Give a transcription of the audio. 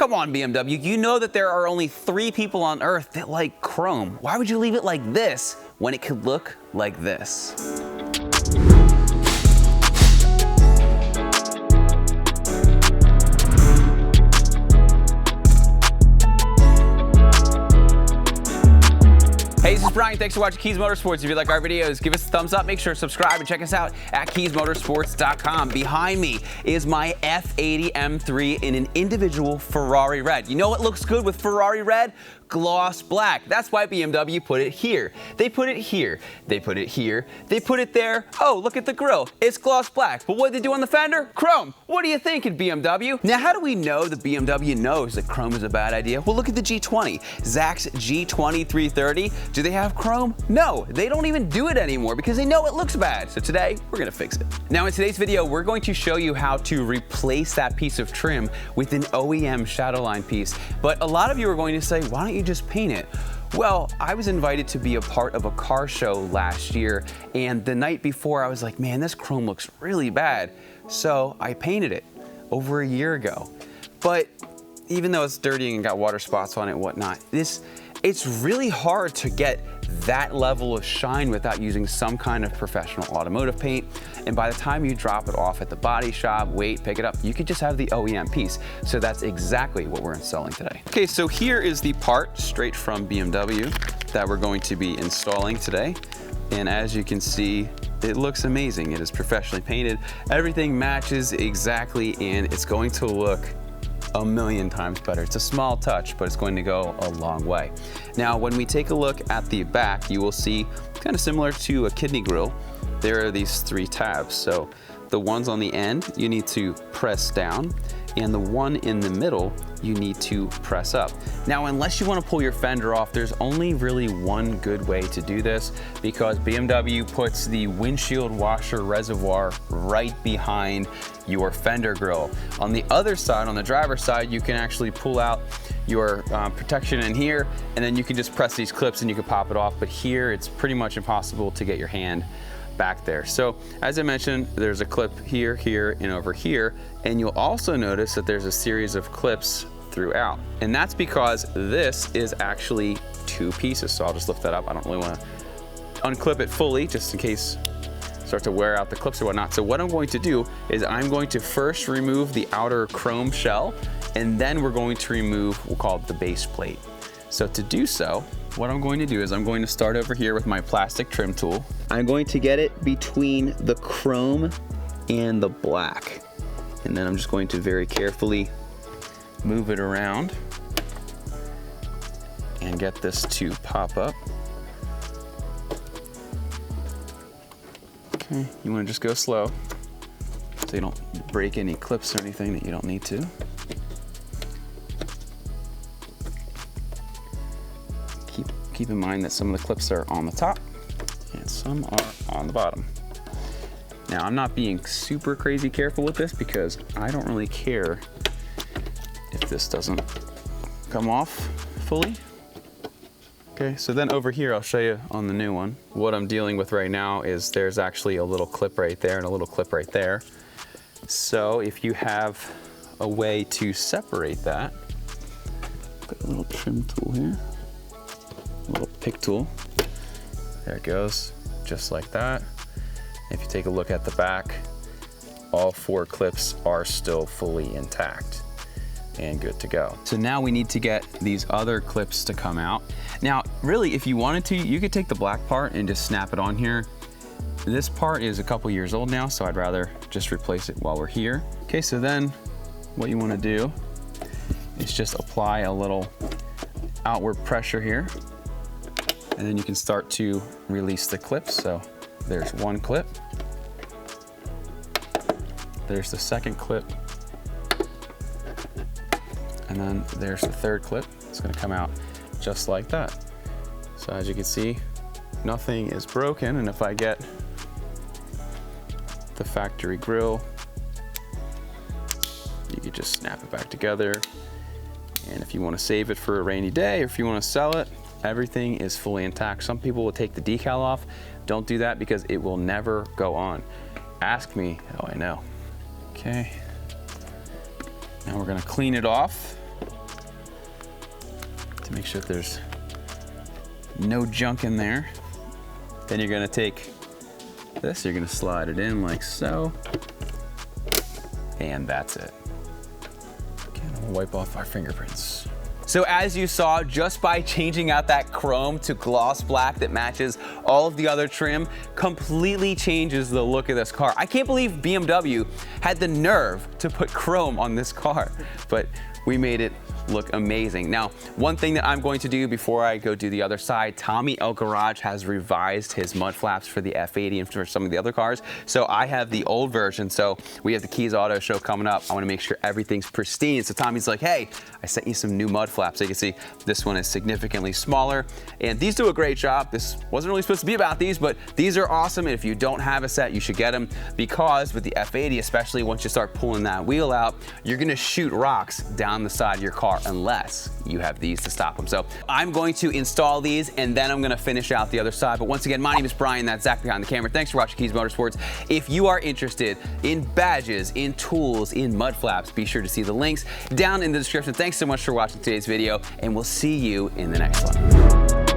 Come on, BMW, you know that there are only 3 people on Earth that like chrome. Why would you leave it like this when it could look like this? Hey, this is Bryan. Thanks for watching Kies Motorsports. If you like our videos, give us a thumbs up. Make sure to subscribe and check us out at KiesMotorsports.com. Behind me is my F80 M3 in an individual Ferrari red. You know what looks good with Ferrari red? Gloss black. That's why BMW put it here. They put it here. They put it here. They put it there. Oh, look at the grille. It's gloss black. But what did they do on the fender? Chrome. What do you think in BMW? Now, how do we know the BMW knows that chrome is a bad idea? Well, look at the G20. Zach's G20 330. Do they have chrome? No, they don't even do it anymore because they know it looks bad. So today, we're gonna fix it. Now, in today's video, we're going to show you how to replace that piece of trim with an OEM shadowline piece. But a lot of you are going to say, why don't you just paint it? Well, I was invited to be a part of a car show last year, and the night before I was like, man, this chrome looks really bad. So I painted it over a year ago. But even though it's dirty and got water spots on it and whatnot, it's really hard to get that level of shine without using some kind of professional automotive paint. And by the time you drop it off at the body shop, wait, pick it up, you could just have the OEM piece. So that's exactly what we're installing today. Okay, so here is the part straight from BMW that we're going to be installing today. And as you can see, it looks amazing. It is professionally painted. Everything matches exactly, and it's going to look a million times better. It's a small touch, but it's going to go a long way. Now, when we take a look at the back, you will see kind of similar to a kidney grill, there are these 3 tabs. So the ones on the end, you need to press down, and the one in the middle, you need to press up. Now, unless you want to pull your fender off, there's only really one good way to do this, because BMW puts the windshield washer reservoir right behind your fender grill. On the other side, on the driver's side, you can actually pull out your protection in here, and then you can just press these clips and you can pop it off. But here, it's pretty much impossible to get your hand back there. So as I mentioned, there's a clip here, here, and over here, and you'll also notice that there's a series of clips throughout. And that's because this is actually 2 pieces. So I'll just lift that up. I don't really want to unclip it fully just in case it starts to wear out the clips or whatnot. So what I'm going to do is I'm going to first remove the outer chrome shell, and then we're going to remove, we'll call it the base plate. So to do so, what I'm going to do is I'm going to start over here with my plastic trim tool. I'm going to get it between the chrome and the black. And then I'm just going to very carefully move it around and get this to pop up. Okay, you want to just go slow so you don't break any clips or anything that you don't need to. Keep in mind that some of the clips are on the top and some are on the bottom. Now, I'm not being super crazy careful with this because I don't really care if this doesn't come off fully. Okay, so then over here, I'll show you on the new one. What I'm dealing with right now is there's actually a little clip right there and a little clip right there. So if you have a way to separate that, got a little trim tool here. Little pick tool. There it goes, just like that. If you take a look at the back, all 4 clips are still fully intact and good to go. So now we need to get these other clips to come out. Now, really, if you wanted to, you could take the black part and just snap it on here. This part is a couple years old now, so I'd rather just replace it while we're here. Okay, so then what you want to do is just apply a little outward pressure here. And then you can start to release the clips. So there's one clip. There's the second clip. And then there's the third clip. It's going to come out just like that. So as you can see, nothing is broken. And if I get the factory grill, you could just snap it back together. And if you want to save it for a rainy day, or if you want to sell it, everything is fully intact. Some people will take the decal off. Don't do that because it will never go on. Ask me how I know. Okay. Now we're gonna clean it off Make sure that there's no junk in there. Then you're gonna take this, you're gonna slide it in like so. And that's it. Okay, I'm gonna wipe off our fingerprints. So as you saw, just by changing out that chrome to gloss black that matches all of the other trim, completely changes the look of this car. I can't believe BMW had the nerve to put chrome on this car, but we made it look amazing. Now, one thing that I'm going to do before I go do the other side, Tommy El Garage has revised his mud flaps for the F80 and for some of the other cars. So I have the old version. So we have the Kies Auto Show coming up. I want to make sure everything's pristine. So Tommy's like, hey, I sent you some new mud flaps. So you can see this one is significantly smaller. And these do a great job. This wasn't really supposed to be about these, but these are awesome. And if you don't have a set, you should get them, because with the F80, especially once you start pulling that wheel out, you're going to shoot rocks down the side of your car unless you have these to stop them. So I'm going to install these and then I'm going to finish out the other side. But once again, my name is Bryan. That's Zach behind the camera. Thanks for watching Kies Motorsports. If you are interested in badges, in tools, in mud flaps, be sure to see the links down in the description. Thanks so much for watching today's video, and we'll see you in the next one.